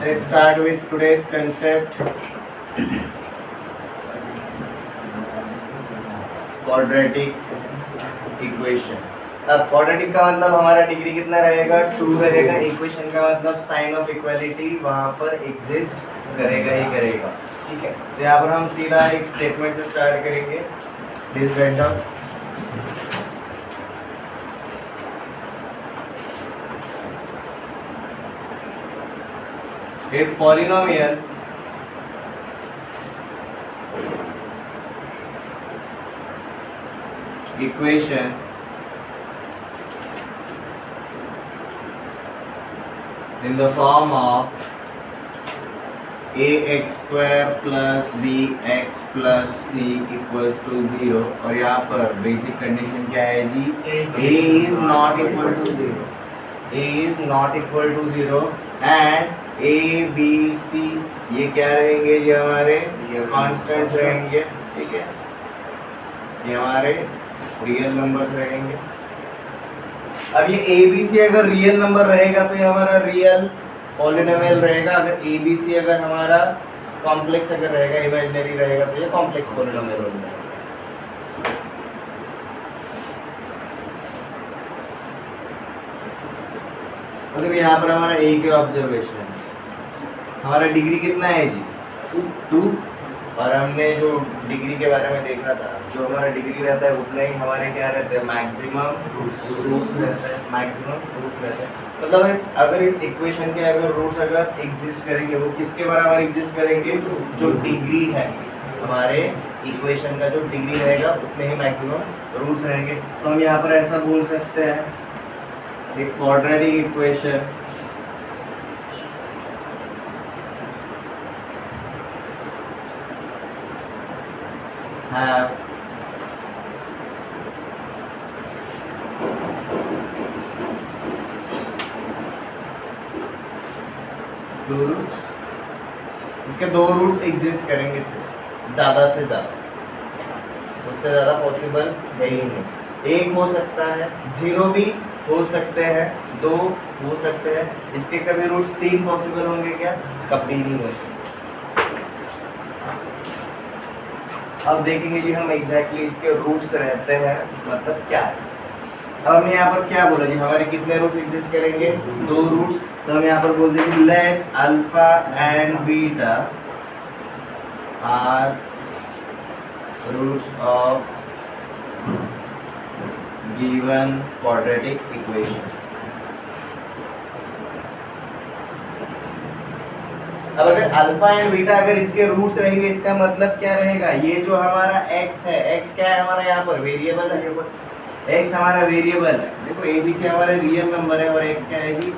Let's start with today's concept, quadratic equation. अब quadratic का मतलब हमारा डिग्री कितना रहेगा, 2 रहेगा. इक्वेशन का मतलब साइन ऑफ इक्वालिटी वहां पर एग्जिस्ट करेगा ही करेगा. ठीक है, तो यहाँ पर हम सीधा एक स्टेटमेंट से स्टार्ट करेंगे. Please write down. एक polynomial equation in the form of ax square plus bx plus c equals to 0. और यहाँ पर बेसिक कंडीशन क्या है जी, a is not equal to 0, a is not equal to 0 and a b c ये क्या रहेंगे जी, हमारे कॉन्स्टेंट्स रहेंगे. ठीक है, ये हमारे रियल नंबर्स रहेंगे. अब ये ए बी सी अगर रियल नंबर रहेगा तो ये हमारा रियल पॉलिनोमियल रहेगा. अगर ए बी सी अगर हमारा कॉम्प्लेक्स अगर रहेगा, इमेजिनरी रहेगा, तो ये कॉम्प्लेक्स पॉलिनोमियल हो जाएगा. मतलब यहाँ पर हमारा ए के ऑब्जर्वेशन है. हमारा डिग्री कितना है जी, 2. और हमने जो डिग्री के बारे में देखा था, जो हमारा डिग्री रहता है उतना ही हमारे क्या रहते हैं, मैक्सिमम रूट्स रहते हैं. मैक्सिमम रूट्स रहते हैं मतलब अगर इस इक्वेशन के अगर रूट्स अगर एग्जिस्ट करेंगे, वो किसके बराबर एग्जिस्ट करेंगे, जो डिग्री है हमारे इक्वेशन का, जो डिग्री रहेगा उतने ही मैक्सिमम रूट्स रहेंगे. तो हम यहाँ पर ऐसा बोल सकते हैं, एक क्वाड्रेटिक इक्वेशन have दो रूट्स. इसके दो रूट्स एग्जिस्ट करेंगे सिर्फ, ज़्यादा से ज़्यादा, उससे ज़्यादा पॉसिबल है ही नहीं. एक हो सकता है, 0 भी हो सकते हैं, 2 हो सकते हैं. इसके कभी रूट्स 3 पॉसिबल होंगे क्या, कभी नहीं होंगे. अब देखेंगे जी हम एग्जैक्टली इसके रूट्स रहते हैं मतलब क्या है. अब हमने यहाँ पर क्या बोला जी, हमारे कितने रूट्स एग्जिस्ट करेंगे, 2 रूट्स. तो हम यहाँ पर बोल देंगे let alpha and beta are roots of given quadratic equation. अब अगर अल्फा एंड बीटा अगर इसके रूट्स रहेंगे, इसका मतलब क्या रहेगा, ये जो हमारा x है, x क्या है हमारा यहाँ पर वेरिएबल है. x हमारा वेरिएबल है. देखो ए बी सी हमारे रियल नंबर है और x क्या है जी,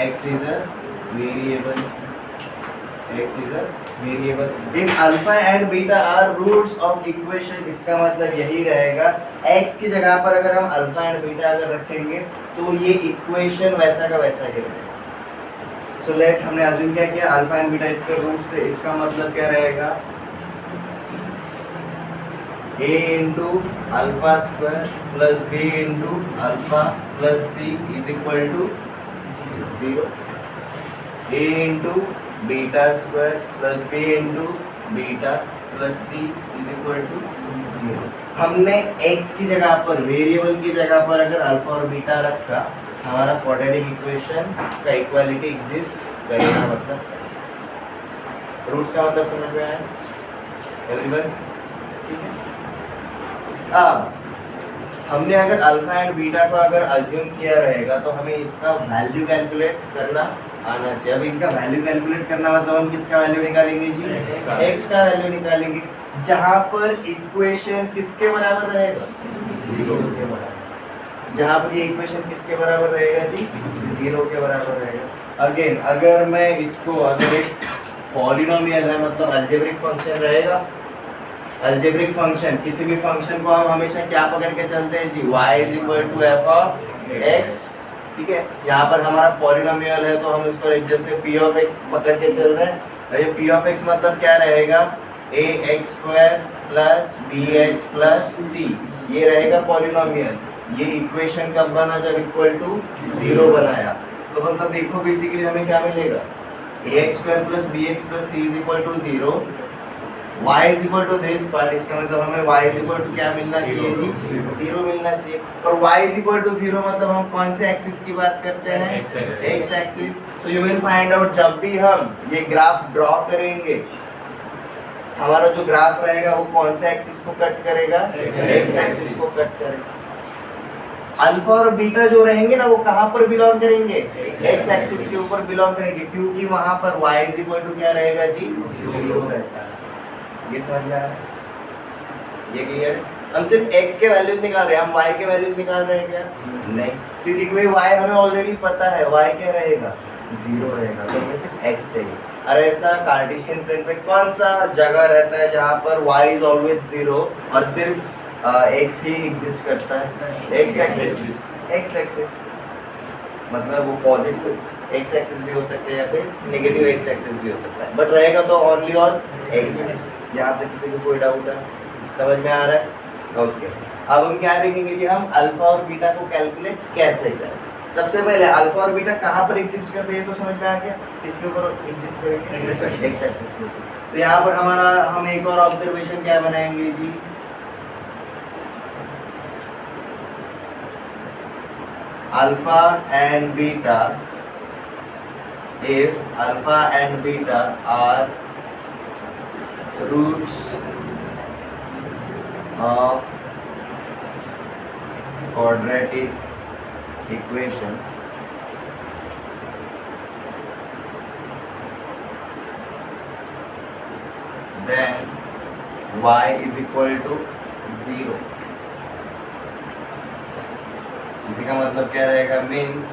x is a variable. x is a variable. If alpha and beta are roots of equation, इसका मतलब यही रहेगा x की जगह पर अगर हम अल्फा एंड बीटा अगर रखेंगे तो ये इक्वेशन वैसा का वैसा ही रहेगा. तो लेट हमने अज्यूम क्या किया, अल्फा एंड बीटा इसके रूट से, इसका मतलब क्या रहेगा, a into alpha square plus b into alpha plus c is equal to 0. a into beta square plus b into beta plus c is equal to 0. हमने x की जगह पर, वेरिएबल की जगह पर अगर अल्फा और बीटा रखा, हमारा क्वाड्रेटिक इक्वेशन का इक्वालिटी एग्जिस्ट करेगा. मतलब रूट्स का मतलब समझ में आया एवरीवन. ठीक है, अब हमने अगर अल्फा एंड बीटा को अगर अज्यूम किया रहेगा तो हमें इसका वैल्यू कैलकुलेट करना आना चाहिए. अब इनका वैल्यू कैलकुलेट करना मतलब हम किसका वैल्यू निकालेंगे जी, x का वैल्यू निकालेंगे, जहां पर इक्वेशन किसके बराबर रहेगा, 0 के बराबर. जहाँ पर ये इक्वेशन किसके बराबर रहेगा जी, 0 के बराबर रहेगा. अगेन अगर मैं इसको, अगर एक पॉलिनोमियल है मतलब अलजेब्रिक फंक्शन रहेगा. अलजेब्रिक फंक्शन, किसी भी फंक्शन को हम हमेशा क्या पकड़ के चलते हैं जी, y is equal to f of x. ठीक है, यहाँ पर हमारा पॉलिनोमियल है तो हम इसको एक जैसे p ऑफ x पकड़ के चल रहे हैं. ये p ऑफ x मतलब क्या रहेगा, ax square plus bx plus c, ये रहेगा पॉलिनोमियल. ये इक्वेशन कब बना, जब इक्वल टू 0 बनाया. तो मतलब देखो बेसिकली हमें क्या मिलेगा, ax square plus bx plus c is equal to 0, y is equal to this part, इसका मतलब हमें y is equal to क्या मिलना चाहिए जी, 0 मिलना चाहिए। और y is equal to 0 मतलब हम कौन से एक्सिस की बात करते हैं, x axis. So you will find out जब भी हम ये ग्राफ ड्रॉ करेंगे, हमारा जो ग्राफ रहेगा वो कौन से एक्सिस को कट करेगा, x एक्सिस को कट करेगा। अल्फा और बीटा जो रहेंगे ना वो कहाँ पर बिलोंग करेंगे, x एक्सिस के ऊपर बिलोंग करेंगे, क्योंकि वहां पर y इज इक्वल टू क्या रहेगा जी, 0 रहता है। ये समझ में आ रहा है, ये क्लियर है। हम सिर्फ x के वैल्यूज निकाल रहे हैं, हम y के वैल्यूज निकाल रहे हैं क्या, नहीं, क्योंकि भाई y हमें ऑलरेडी पता है, y क्या रहेगा, 0 रहेगा, तो हमें सिर्फ x चाहिए। और ऐसा कार्टेशियन प्लेन पे कौन सा जगह रहता है जहाँ पर y इज ऑलवेज 0 और सिर्फ x ही एग्जिस्ट करता है, x एक्सिस मतलब वो पॉजिटिव x एक्सिस भी हो सकता है या फिर नेगेटिव x एक्सिस भी हो सकता है, बट रहेगा तो ओनली ऑन x एक्सिस। यहाँ तक किसी को कोई डाउट है, समझ में आ रहा है, ओके। अब हम क्या देखेंगे जी, हम अल्फा और बीटा को कैलकुलेट कैसे करें। सबसे पहले अल्फा और बीटा कहाँ पर एग्जिस्ट करते हैं, तो समझ में आ गया, किसके ऊपर एग्जिस्ट करेंगे, x एक्सिस के ऊपर। तो यहाँ पर हमारा हम एक और ऑब्जर्वेशन क्या बनाएंगे जी, alpha and beta, if alpha and beta are roots of quadratic equation, then y is equal to 0। इसी का मतलब क्या रहेगा, means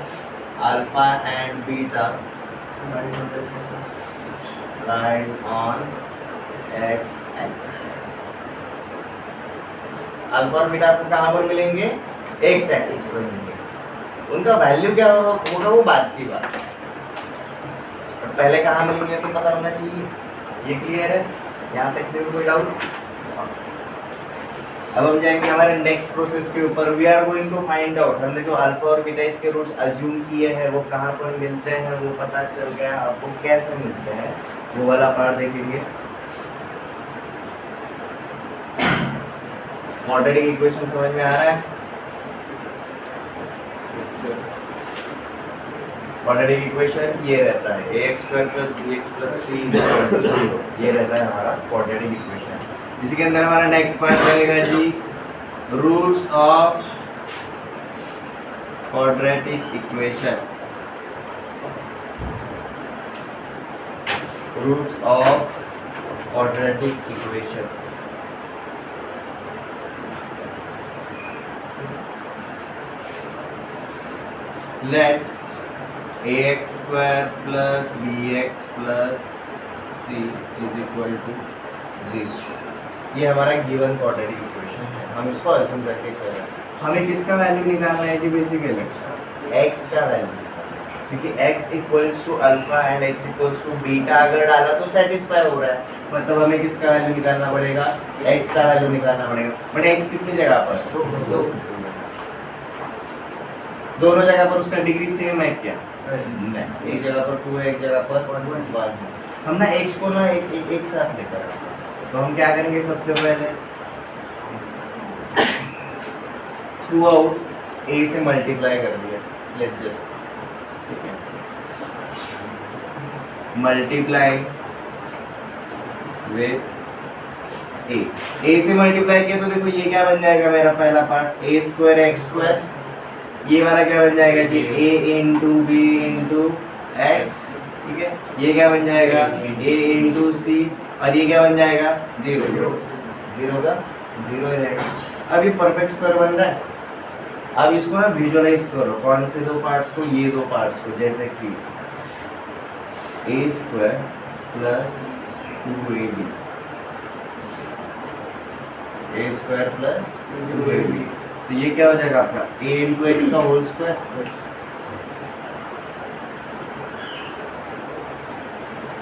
alpha and beta lies on x axis. Alpha और बीटा आपको कहाँ पर मिलेंगे, एक्स एक्सिस पर मिलेंगे। उनका वैल्यू क्या होगा वो बात की बात है, पहले कहाँ मिलेंगे तो पता होना चाहिए। ये क्लियर है, यहाँ तक से कोई डाउट। अब हम जाएंगे हमारे नेक्स्ट प्रोसेस के ऊपर। We are going to find out, हमने जो अल्फा और बीटा इसके रूट्स अज्यूम किए हैं वो कहाँ पर मिलते हैं, वो पता चल गया। अब वो कैसे मिलते हैं वो वाला पार्ट देखेंगे। क्वाड्रेटिक इक्वेशन समझ में आ रहा है, क्वाड्रेटिक इक्वेशन ये रहता है ax square plus bx plus c equal to 0, ये रहता है हमारा क्वाड्रेटिक इक्वेशन। इसी के अंदर हमारा नेक्स्ट पार्ट रहेगा जी, roots of quadratic equation, roots of quadratic equation. Let ax square plus bx plus c is equal to 0। ये हमारा गिवन क्वाड्रेटिक इक्वेशन है, हम इसको अज्यूम करके चल रहे हैं। हमें किसका वैल्यू निकालना है जी, बेसिकली x का वैल्यू, क्योंकि x equals to alpha and x equals to beta अगर डाला तो सेटिस्फाई हो रहा है, मतलब हमें किसका वैल्यू निकालना पड़ेगा, x का वैल्यू निकालना पड़ेगा। बट x कितनी जगह पर, दोनों जगह पर उसका डिग्री सेम है क्या, नहीं, एक जगह पर 2 है, एक जगह पर 1 है। हम ना x को ना एक साथ लेकर आए, तो हम क्या करेंगे, सबसे पहले थ्रू आउट a से मल्टीप्लाई कर दिया, लेट्स जस्ट, ठीक है, मल्टीप्लाई विथ a से मल्टीप्लाई किया तो देखो ये क्या बन जाएगा, मेरा पहला part a square x square, ये वाला क्या बन जाएगा जी, a into b into x, ठीक है, ये क्या बन जाएगा a इंटू सी, और ये क्या बन जाएगा 0, 0 का 0 रहेगा। अब ये परफेक्ट स्क्वायर बन रहा है। अब इसको ना विजुअलाइज करो, कौन से दो पार्ट्स को, ये दो पार्ट्स को, जैसे कि a square plus 2ab, a square plus 2ab, तो ये क्या हो जाएगा आपका a इंटू एक्स का होल स्क्वायर।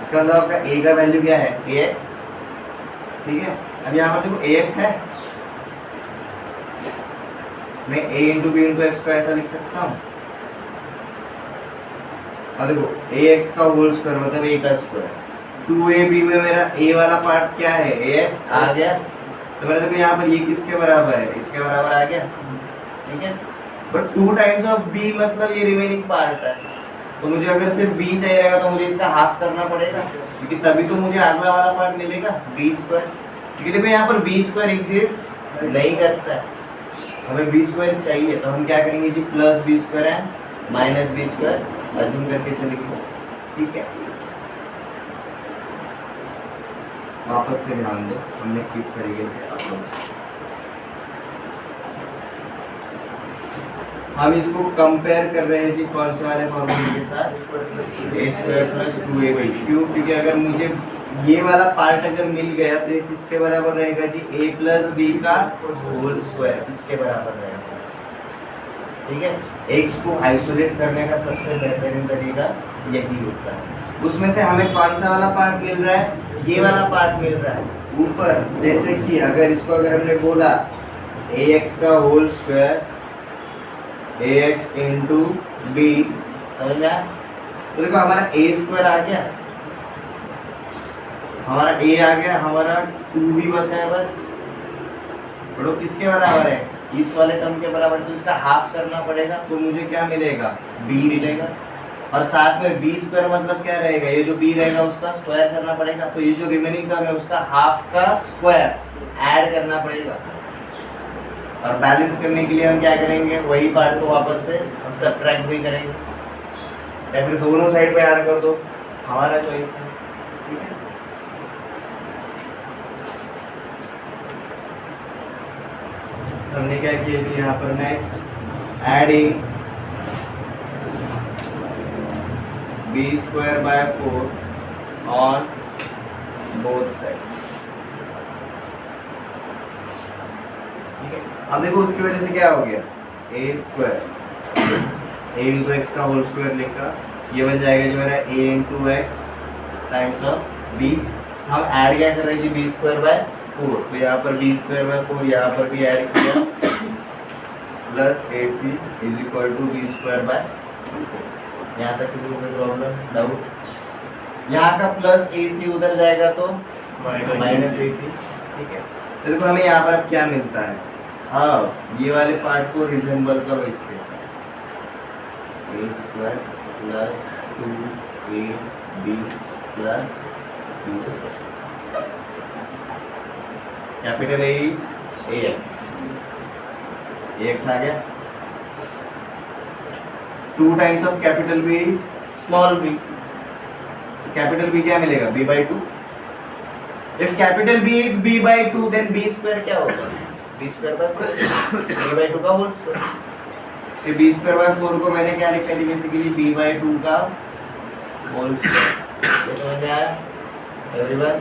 इसका मतलब आपका a का वैल्यू क्या है, ax, ठीक है। अब यहाँ पर देखो ax है, मैं a into b into x को ऐसा लिख सकता हूँ, अब देखो ए एक्स का होल स्क्वायर मतलब ए का स्क्वायर, 2ab में मेरा ए वाला पार्ट क्या है, ए एक्स आ गया, तो मेरा देखो यहाँ पर ये किसके बराबर है, इसके बराबर आ गया, ठीक है। बट 2 टाइम्स ऑफ b मतलब ये रिमेनिंग पार्ट है, तो मुझे अगर सिर्फ b चाहिए रहेगा तो मुझे इसका हाफ करना पड़ेगा, क्योंकि तभी तो मुझे अगला वाला पार्ट मिलेगा b स्क्वायर, क्योंकि देखो यहाँ पर b स्क्वायर एग्जिस्ट नहीं करता है, हमें b स्क्वायर चाहिए, तो हम क्या करेंगे जी, प्लस b स्क्वायर है माइनस b स्क्वायर अज्यूम करके चलेंगे, ठीक है। वापस से ध्यान दो हमने किस तरीके से अप्रोच, हम इसको कंपेयर कर रहे हैं जी कौन से वाले फॉर्मूले के साथ, ए स्क्वायर प्लस 2ab, क्यों, क्योंकि अगर मुझे ये वाला पार्ट अगर मिल गया तो ये किसके बराबर रहेगा जी, a प्लस बी का होल स्क्वायर, इसके बराबर रहेगा, ठीक है। एक्स को आइसोलेट करने का सबसे बेहतरीन तरीका यही होता है। उसमें से हमें कौन सा वाला पार्ट मिल रहा है, ये वाला पार्ट मिल रहा है ऊपर, जैसे कि अगर इसको अगर हमने बोला ए एक्स का होल स्क्वायर ए एक्स इंटू बी, समझ में आया, तो देखो हमारा ए स्क्वायर आ गया, हमारा ए आ गया, हमारा 2b बचा है बस, बड़ो किसके बराबर है, इस वाले टर्म के बराबर, तो इसका हाफ करना पड़ेगा, तो मुझे क्या मिलेगा, b मिलेगा, और साथ में b स्क्वायर मतलब क्या रहेगा, ये जो b रहेगा उसका स्क्वायर करना पड़ेगा, तो ये जो रिमेनिंग टर्म है उसका हाफ का स्क्वायर ऐड करना पड़ेगा, और बैलेंस करने के लिए हम क्या करेंगे, वही पार्ट को वापस से सब्ट्रैक्ट भी करेंगे, या फिर दोनों साइड पे ऐड कर दो, हमारा चॉइस है, ठीक है। हमने क्या किया जी यहाँ पर, next adding b square by 4 on both sides, ठीक है। अब देखो उसकी वजह से क्या हो गया, a square a into x का होल स्क्वायर लिखा, ये बन जाएगा जी मेरा a into x times of b, हम ऐड क्या कर रहे हैं जी, b स्क्वायर बाय 4, तो यहाँ पर b स्क्वायर बाय 4 यहाँ पर भी ऐड किया, plus ac is equal to b square by 4। यहाँ तक किसी को कोई प्रॉब्लम डाउट, यहाँ का प्लस ac उधर जाएगा तो माइनस ac, ठीक है। तो देखो हमें यहाँ पर अब क्या मिलता है, अब ये वाले पार्ट को रिजेंबल करो इसके साथ, a square plus 2ab plus b square, capital A is ax आ गया, 2 times of capital B is small b, capital B क्या मिलेगा, b by 2, if capital B is b by 2 then b square क्या होगा, b square by 4, b by 2 का whole square, तो b square by 4 को मैंने क्या लिखा है, बेसिकली b by 2 का होल स्क्वायर, ये समझ में आया एवरीवन।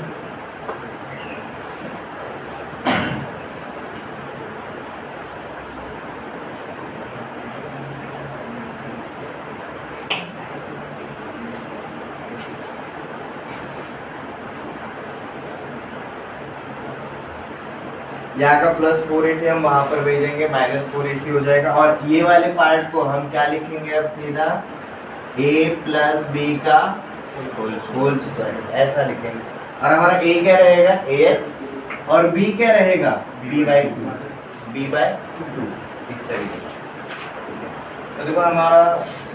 यहाँ का प्लस 4ac हम वहां पर भेजेंगे, माइनस 4ac हो जाएगा, और ये वाले पार्ट को हम क्या लिखेंगे अब सीधा, a प्लस बी का होल स्क्वायर, ऐसा लिखेंगे, और हमारा a क्या रहेगा, ax, और b क्या रहेगा, b by 2, इस तरीके से। तो देखो हमारा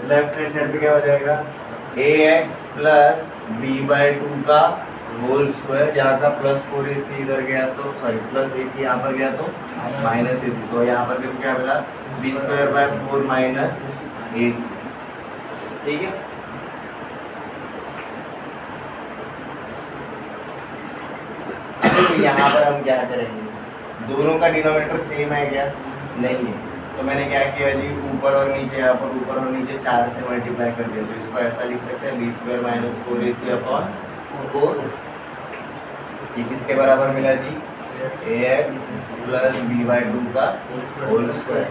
लेफ्ट हैंड साइड पे क्या हो जाएगा, ax प्लस b by 2 का होल स्क्वायर, यहाँ का प्लस 4ac इधर गया तो सॉरी प्लस ac यहाँ पर गया तो माइनस ac, तो यहाँ पर देखो क्या मिला, b square by 4 minus ac, ठीक है। तो यहाँ पर हम क्या करेंगे, दोनों का डिनोमिनेटर सेम है क्या, नहीं है, तो मैंने क्या किया जी, ऊपर और नीचे, यहाँ पर ऊपर और नीचे 4 से मल्टीप्लाई कर दिया, तो इसको ऐसा लिख सकते हैं b square minus 4ac upon 4, ये किसके बराबर मिला जी, ax प्लस b by 2 का होल स्क्वायर।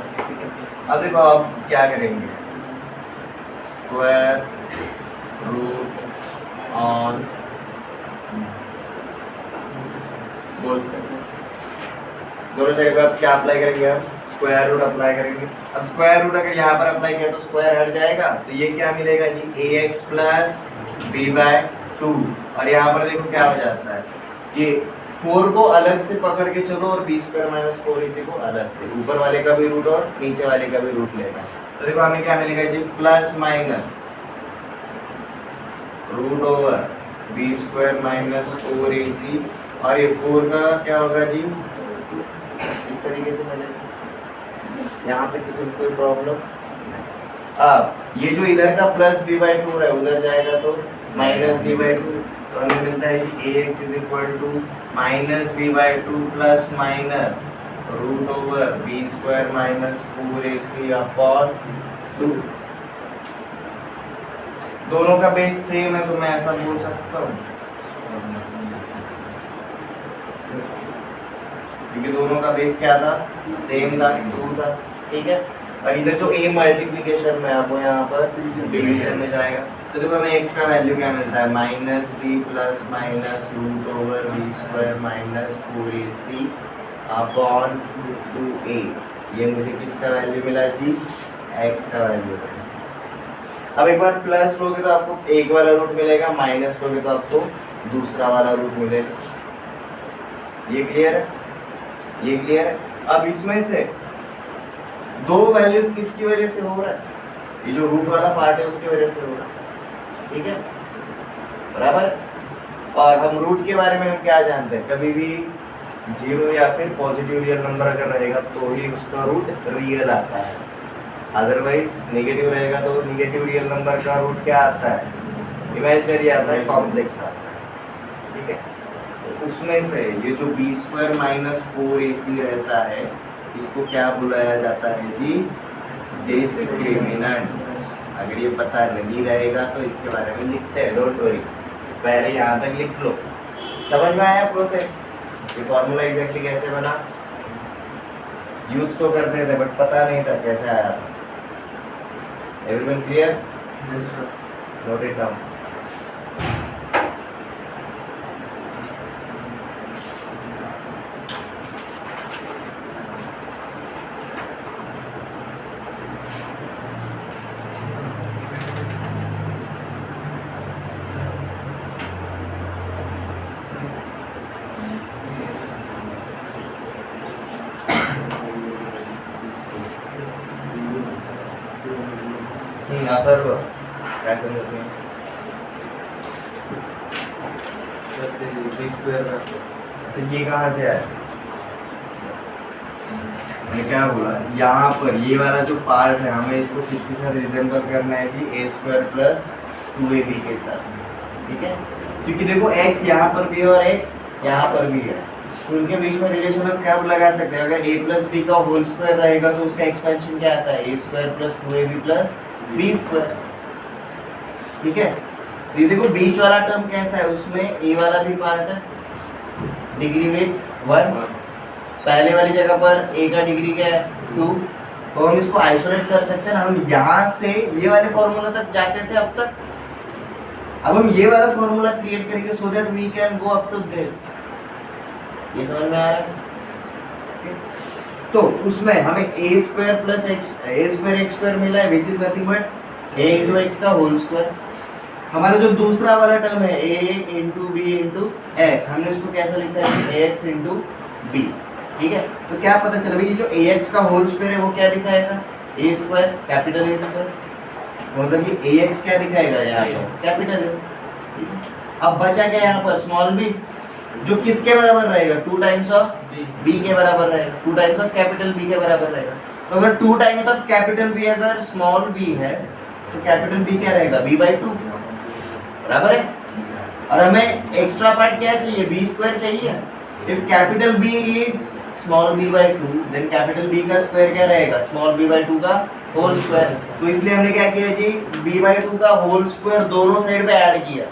अब देखो आप क्या करेंगे, square root on both sides, दोनों साइड पे आप क्या अप्लाई करेंगे, आप स्क्वायर रूट अप्लाई करेंगे। अब स्क्वायर रूट अगर यहाँ पर अप्लाई किया तो स्क्वायर हट जाएगा, तो ये क्या मिलेगा जी, ax प्लस b बाय 2। और यहाँ पर देखो क्या हो जाता है, ये 4 को अलग से पकड़ के चलो और b स्क्वायर माइनस 4 इसी को अलग से, ऊपर वाले का भी रूट और नीचे वाले का भी रूट लेना। तो देखो हमें क्या मिलेगा जी, plus minus root over b square minus 4ac, और ये 4 का क्या होगा जी, इस तरीके से मिलेगा। यहाँ तक किसी को कोई प्रॉब्लम? अब ये जो इधर का प्लस b बाई 2 है उधर जाएगा तो माइनस b बाई 2, तो हमें मिलता है कि ax is equal to minus b by 2 plus minus root over b square minus 4ac upon 2। दोनों का बेस सेम है तो मैं ऐसा बोल सकता हूँ, क्योंकि दोनों का बेस क्या था, सेम था, 2 था। ठीक है, और इधर जो a मल्टीप्लिकेशन में आपको यहाँ पर डिवीजन में जाएगा, तो देखो हमें x का वैल्यू क्या मिलता है, minus b plus minus root over b square minus 4ac upon 2a। ये मुझे किसका वैल्यू मिला जी, x का वैल्यू। अब एक बार प्लस लोगे तो आपको एक वाला रूट मिलेगा, माइनस लोगे तो आपको दूसरा वाला रूट मिलेगा। ये क्लियर है, ये क्लियर है। अब इसमें से दो वैल्यूज किसकी वजह से हो रहा है, ये जो रूट वाला पार्ट है उसकी वजह से हो रहा है। ठीक है, बराबर। और हम रूट के बारे में हम क्या जानते हैं, कभी भी 0 या फिर पॉजिटिव रियल नंबर अगर रहेगा तो ही उसका रूट रियल आता है, अदरवाइज नेगेटिव रहेगा तो नेगेटिव रियल नंबर का रूट क्या आता है, इमेजिनरी आता है, कॉम्प्लेक्स आता है। ठीक है, तो उसमें से ये जो b स्क्वायर माइनस 4ac रहता है इसको क्या बुलाया जाता है जी, डिस्क्रिमिनेंट। अगर ये पता नहीं रहेगा तो इसके बारे में लिखते हैं, डोंट वरी, पहले यहाँ तक लिख लो। समझ में आया प्रोसेस, ये फॉर्मूला एग्जैक्टली कैसे बना, यूज तो करते थे बट पता नहीं था कैसे आया था। Everyone clear? Note it down. Atharva क्या समझते हैं, तो ये कहाँ से आया, मैंने क्या बोला, यहाँ पर ये वाला जो पार्ट है हमें इसको किसके साथ रिजेंबल करना है जी, a स्क्वायर प्लस 2ab के साथ। ठीक है, क्योंकि देखो x यहाँ पर भी है और x यहाँ पर भी है, तो उनके बीच में रिलेशन हम क्या लगा सकते हैं, अगर a प्लस b का होल स्क्वायर रहेगा तो उसका एक्सपेंशन क्या आता है, a square plus 2ab plus b square. ठीक है, तो ये देखो बीच वाला टर्म कैसा है, उसमें a वाला भी पार्ट है, डिग्री विथ 1, पहले वाली जगह पर a का डिग्री क्या है 2, तो हम इसको आइसोलेट कर सकते हैं ना। हम यहाँ से ये वाले फॉर्मूला तक जाते थे अब तक, अब हम ये वाला फॉर्मूला क्रिएट करेंगे so that we can go up to this. ये समझ में आ रहा है? तो उसमें हमें a square plus x square मिला है, which is nothing but a into x का होल स्क्वायर। हमारा जो दूसरा वाला टर्म है a into b into x, हमने उसको कैसा लिखा है, ax इंटू बी। ठीक है, तो क्या पता चला भाई, ये जो ax का होल स्क्वायर है वो क्या दिखाएगा, a square, capital A square, मतलब ये ax क्या दिखाएगा यहाँ पर, कैपिटल A। अब बचा क्या यहाँ पर, स्मॉल b, जो किसके बराबर रहेगा, 2 टाइम्स ऑफ b के बराबर रहेगा, 2 टाइम्स ऑफ कैपिटल B के बराबर रहेगा। तो अगर 2 टाइम्स ऑफ कैपिटल B अगर स्मॉल b है तो कैपिटल B क्या रहेगा, b बाई 2, बराबर है। और हमें एक्स्ट्रा पार्ट क्या चाहिए, b स्क्वायर चाहिए। If capital B is small b by 2 then capital B का स्क्वायर क्या रहेगा, स्मॉल b बाई 2 का होल स्क्वायर। तो इसलिए हमने क्या किया जी, b बाई 2 का होल स्क्वायर दोनों साइड पे ऐड किया,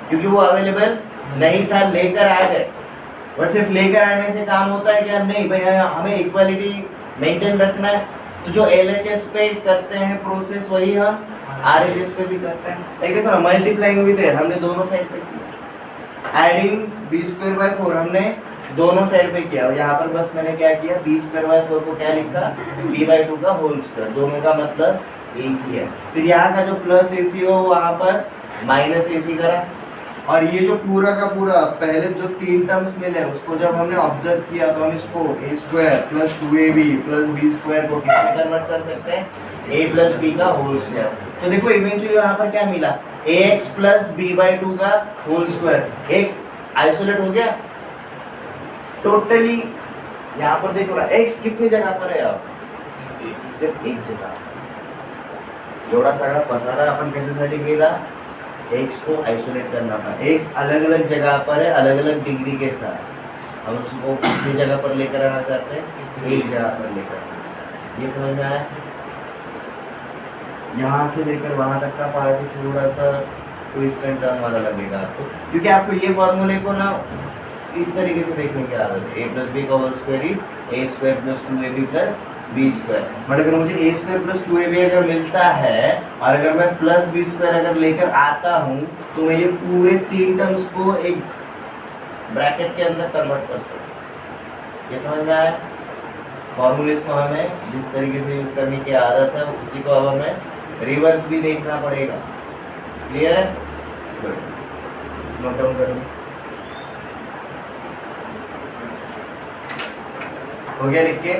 क्योंकि वो अवेलेबल नहीं था, लेकर आ गए। बट सिर्फ लेकर आने से काम होता है क्या, नहीं भाई, हमें इक्वालिटी मेंटेन रखना है। तो जो LHS पे करते हैं प्रोसेस वही हम RHS पे भी करते हैं। एक देखो ना, मल्टीप्लाइंग विद हमने दोनों साइड पे किया, एडिंग b स्क्वायर बाय 4 हमने दोनों साइड पे किया, यहाँ पर बस मैंने क्या किया, बी स्क्वायर बाय 4 को क्या लिखा, बी बाई 2 का होल स्क्वायर, दोनों का मतलब एक ही है। फिर यहाँ का जो प्लस ए सी हो वहाँ पर माइनस ए सी करा, और ये जो पूरा का पूरा पहले जो 3 टर्म्स मिले उसको जब हमने ऑब्जर्व किया तो हम इसको a square plus 2ab plus b square को किसमें कन्वर्ट कर सकते हैं, a प्लस बी का होल स्क्वायर। तो देखो इवेंचुअली यहाँ पर क्या मिला, ax प्लस बी बाई 2 का होल स्क्वायर, x आइसोलेट हो गया टोटली। यहाँ पर देखो ना x कितनी जगह पर है, आप सिर्फ एक जगह। एवढा सगळा पसारा आपण कशासाठी केला, x को आइसोलेट करना था। x अलग अलग जगह पर है, अलग अलग डिग्री के साथ, हम उसको कितनी जगह पर लेकर आना चाहते हैं, एक जगह पर लेकर आना चाहते हैं। ये समझ में आया। यहाँ से लेकर वहाँ तक का पार्ट थोड़ा सा ट्विस्ट एंड टर्न वाला लगेगा आपको, क्योंकि आपको ये फॉर्मूले को ना इस तरीके से देखने की आदत है, a प्लस बी का whole square is a square plus 2ab plus b square. But अगर मुझे ए स्क्वायर प्लस 2ab अगर मिलता है और अगर मैं प्लस बी स्क्वायर अगर लेकर आता हूँ तो मैं ये पूरे 3 टर्म्स को एक ब्रैकेट के अंदर कन्वर्ट कर सकता हूँ। ये समझ में आया। फॉर्मूलेस को हमें जिस तरीके से यूज करने की आदत है उसी को अब हमें रिवर्स भी देखना पड़ेगा। क्लियर है, गुड, नोट डाउन कर लो। हो गया लिख के,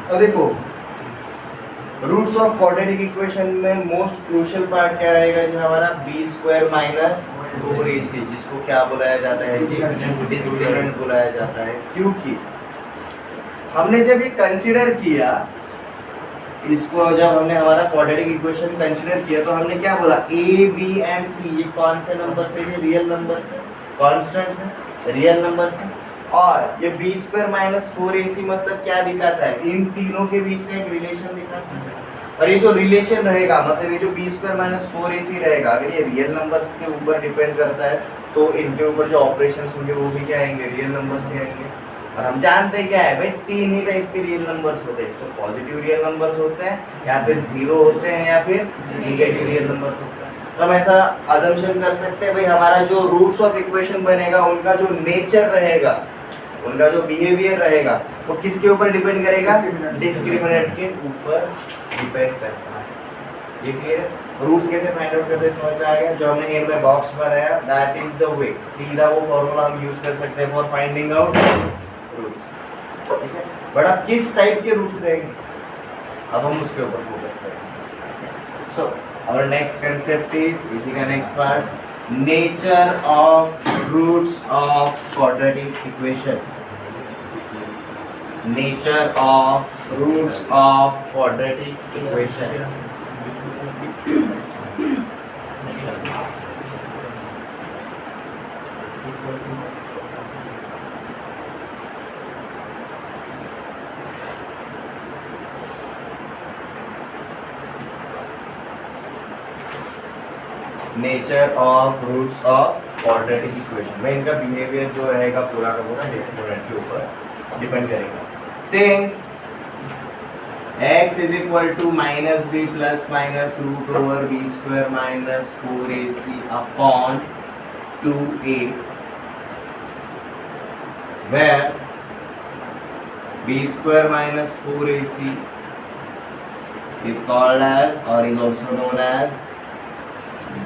तो देखो रूट्स ऑफ क्वाड्रेटिक इक्वेशन में मोस्ट क्रूशियल पार्ट क्या रहेगा, जो हमारा बी स्क्वायर माइनस 4ac, जिसको क्या बुलाया जाता है जी, डिस्क्रिमिनेंट बुलाया जाता है। क्योंकि हमने जब ये कंसीडर किया इसको, जब हमने हमारा क्वाड्रेटिक इक्वेशन कंसीडर किया तो हमने क्या बोला, ए बी एंड सी ये कौन से नंबर से, ये रियल नंबर से, कॉन्स्टेंट्स है, रियल नंबर से। और ये बी स्क्वायर माइनस 4ac मतलब क्या दिखाता है, इन तीनों के बीच में एक रिलेशन दिखाता है। और ये जो रिलेशन रहेगा, मतलब ये जो बी स्क्वायर माइनस 4ac रहेगा, अगर ये रियल नंबर्स के ऊपर डिपेंड करता है तो इनके ऊपर जो ऑपरेशंस होंगे वो भी क्या आएंगे, रियल नंबर से आएंगे। और हम जानते हैं क्या है भाई, 3 ही टाइप के रियल नंबर्स होते हैं, तो पॉजिटिव रियल नंबर्स होते हैं, या फिर 0 होते हैं, या फिर निगेटिव रियल नंबर्स होते हैं। तो हम ऐसा अजम्पशन कर सकते हैं भाई हमारा जो रूट्स ऑफ इक्वेशन बनेगा उनका जो नेचर रहेगा, उनका जो बिहेवियर रहेगा वो किसके ऊपर डिपेंड करेगा, डिस्क्रिमिनेंट के ऊपर डिपेंड करता है। ये क्लियर है। रूट्स कैसे फाइंड आउट करते हैं समझ में आ गया। जो हमने एंड में बॉक्स बनाया दैट इज द वे, सीधा वो फॉर्मूला हम यूज कर सकते हैं फॉर फाइंडिंग आउट रूट्स। ठीक है, बट अब किस टाइप के रूट्स रहेंगे अब हम उसके ऊपर फोकस करेंगे। So our next concept is, इसी का next part, nature of roots of quadratic equation. Nature of roots of quadratic equation. Nature of roots of quadratic equation में इनका बिहेवियर जो रहेगा पूरा का पूरा डिस्क्रिमिनेंट के ऊपर डिपेंड करेगा। Since x is equal to minus b plus minus root over b square minus 4ac upon 2a, where b square minus 4ac is called as or is also known as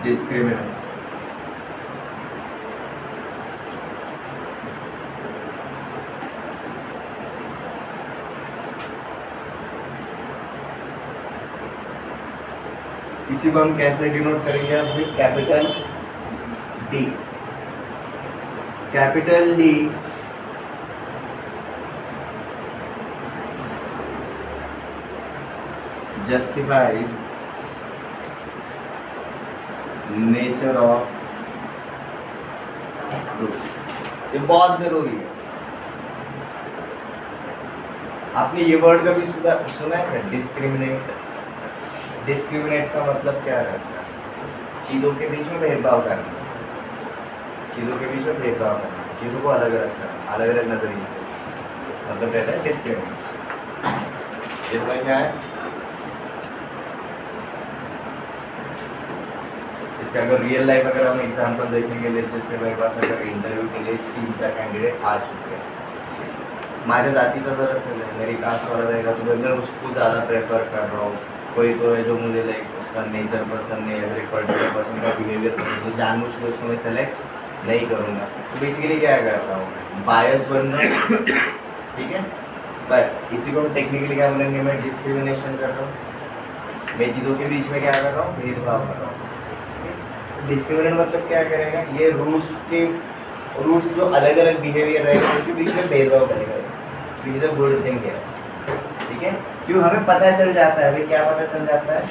discriminant. इसी को हम कैसे denote करेंगे अभी, capital D. Capital D justifies nature of roots. ये बहुत जरूरी है। आपने ये वर्ड कभी सुना है, डिस्क्रिमिनेट? डिस्क्रिमिनेट का मतलब क्या रहता है, चीज़ों के बीच में भेदभाव करना, चीज़ों के बीच में भेदभाव करना, चीज़ों को अलग अलग करना, अलग अलग नजरिए से, मतलब रहता है डिस्क्रिमिनेट। इस में क्या है, इसके अगर रियल लाइफ अगर हम एग्जांपल देखेंगे, जैसे मेरे पास अगर इंटरव्यू के लिए 3-4 कैंडिडेट आ चुके हैं, माझ्या जातीचा जर असेल, मेरी कास्ट वाला रहेगा तो मैं उसको ज़्यादा प्रेफर कर रहा हूँ। कोई तो है जो मुझे लाइक उसका नेचर पसंद नहीं है, फिर एक पर्टिकुलर पर्सन का बिहेवियर पसंद, तो जानबूझ के उसको मैं सेलेक्ट नहीं करूँगा। तो बेसिकली क्या कर रहा हूँ, बायस बनना, ठीक है। बट इसी को हम टेक्निकली क्या बोलेंगे, मैं डिस्क्रिमिनेशन कर रहा हूँ, मैं चीज़ों के बीच में क्या कर रहा हूँ, भेदभाव कर रहा हूँ। डिस्क्रिमिनेट मतलब क्या करेगा, ये रूट्स जो अलग अलग बिहेवियर रहेगा उसके बीच में भेदभाव करेगा। इज अ गुड थिंग है, ठीक है। क्यों, हमें पता चल जाता है, अभी क्या पता चल जाता है,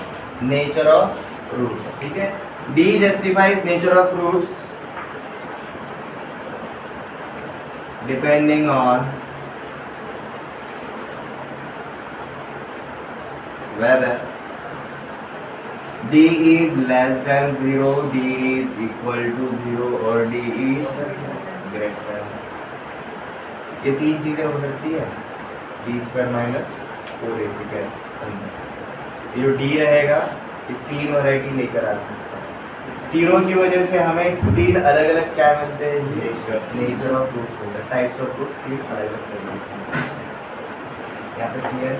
नेचर ऑफ रूट्स, ठीक है। D justifies nature of roots depending on whether d is less than 0, d is equal to 0 और d is greater than 0। ये तीन चीजें हो सकती है d स्क्वायर माइनस 4ac के अंदर। ये जो d रहेगा ये तीन वैरायटी लेकर आ सकता है। तीनों की वजह से हमें तीन अलग अलग क्या मिलते हैं जी, नेचर ऑफ रूट्स होता है, टाइप्स ऑफ रूट्स तीन अलग अलग तरीके से। यहाँ पे क्लियर,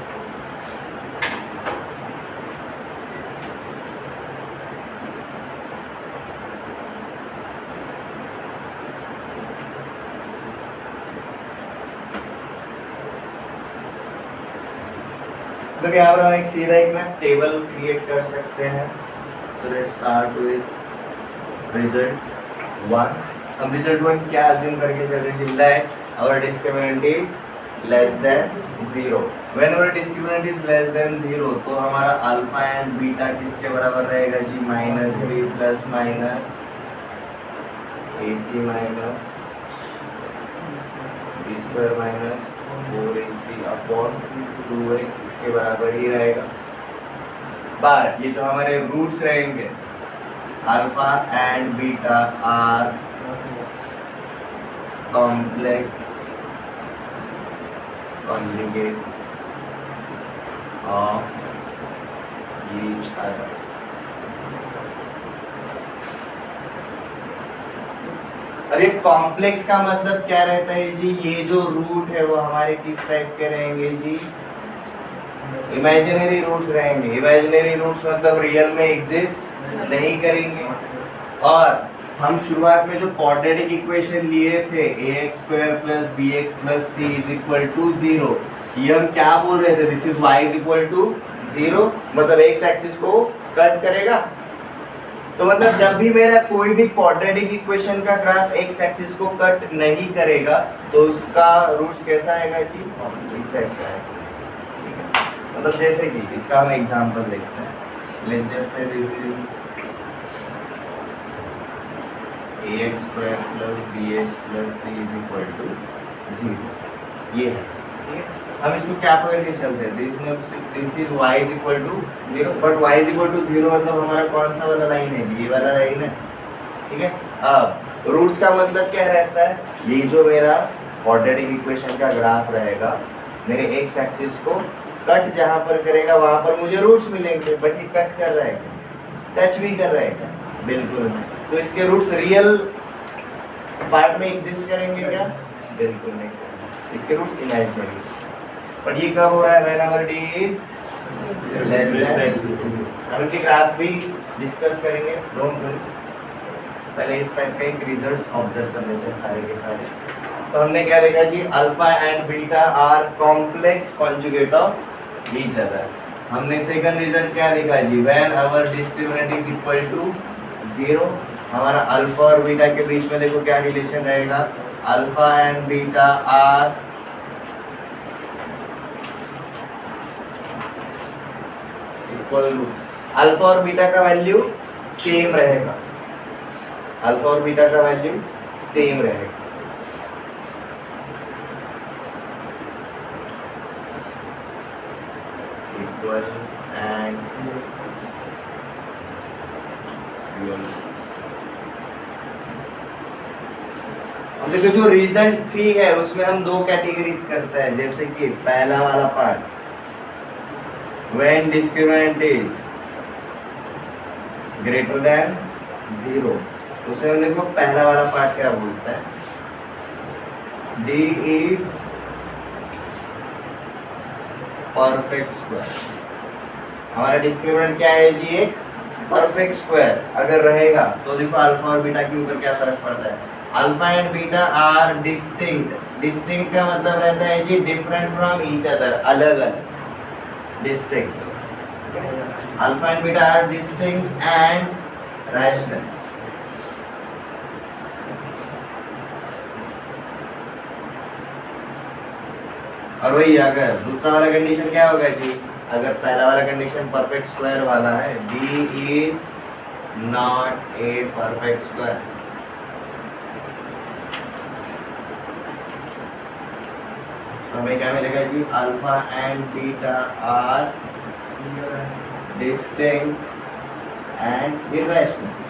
तो यहाँ पर हम एक सीधा एक ना टेबल क्रिएट कर सकते हैं। So let's start with result 1। हम रिजल्ट 1 क्या अज्यूम करके चल रहे हैं, that our discriminant is less than 0। Whenever discriminant is less than 0 तो हमारा अल्फा एंड बीटा किसके बराबर रहेगा जी, minus b plus minus a c minus b square minus 4ac upon 2a इसके बराबर ही रहेगा। बट ये जो हमारे रूट्स रहेंगे alpha and beta are complex conjugate of each other. और ये कॉम्प्लेक्स का मतलब क्या रहता है जी, ये जो रूट है वो हमारे किस टाइप के रहेंगे जी, इमेजिनरी रूट्स रहेंगे। इमेजिनरी रूट्स मतलब रियल में एग्जिस्ट नहीं करेंगे। और हम शुरुआत में जो क्वाड्रेटिक इक्वेशन लिए थे ax square plus bx plus c is equal to 0, ये हम क्या बोल रहे थे, this is y is equal to 0, मतलब एक्स एक्सिस को कट करेगा। तो मतलब जब भी मेरा कोई भी क्वाड्रेटिक इक्वेशन का ग्राफ एक्स एक्सिस को कट नहीं करेगा तो उसका रूट्स कैसा आएगा जी, इस टाइप का आएगा, ठीक है। मतलब जैसे कि इसका हम एग्जांपल देखते हैं, let's just say this is ax square plus bx plus c is equal to 0, ये है, ठीक है। हम इसको क्या पकड़ के चलते हैं, this is y is equal to 0, but y is equal to 0 मतलब हमारा कौन सा वाला लाइन है, ये वाला लाइन है, ठीक है। अब रूट्स का मतलब क्या रहता है, ये जो मेरा क्वाड्रेटिक इक्वेशन का ग्राफ रहेगा मेरे एक्स एक्सिस को कट जहां पर करेगा वहां पर मुझे रूट्स मिलेंगे, बट ये कट कर रहा है, टच भी कर रहा है, बिल्कुल नहीं। तो इसके रूट्स रियल पार्ट में एग्जिस्ट करेंगे क्या, बिल्कुल नहीं, इसके रूट्स इमेजिनरी। बट ये कब हो रहा है, whenever d is less then. हम इनके ग्राफ भी डिस्कस करेंगे, डोंट वरी। पहले इस टाइप का एक रिजल्ट्स ऑब्जर्व कर लेते हैं सारे के सारे। तो हमने क्या देखा जी, alpha and beta are complex conjugate of each other. हमने सेकंड रिजल्ट क्या देखा जी, when our discriminant is equal to 0, हमारा अल्फा और बीटा के बीच में देखो क्या रिलेशन रहेगा, alpha and beta are equal roots. Alpha और बीटा का वैल्यू सेम रहेगा, अल्फा और बीटा का वैल्यू सेम रहेगा। Equal and real roots. अब देखो जो रिजल्ट 3 है उसमें हम दो कैटेगरीज करते हैं, जैसे कि पहला वाला part when discriminant is greater than 0, उसमें हम देखो पहला वाला पार्ट क्या बोलता है, D इज परफेक्ट स्क्वायर। हमारा डिस्क्रिमिनेंट क्या है जी, एक परफेक्ट स्क्वायर अगर रहेगा तो देखो अल्फा और बीटा के ऊपर क्या फर्क पड़ता है, alpha and beta are distinct. Distinct का मतलब रहता है जी डिफरेंट फ्रॉम ईच अदर, अलग अलग, distinct. Alpha and beta are distinct and rational. और वही अगर दूसरा वाला कंडीशन क्या होगा जी, अगर पहला वाला कंडीशन परफेक्ट स्क्वायर वाला है, D is not a perfect square, तो हमें क्या मिलेगा जी, alpha and beta are distinct and irrational.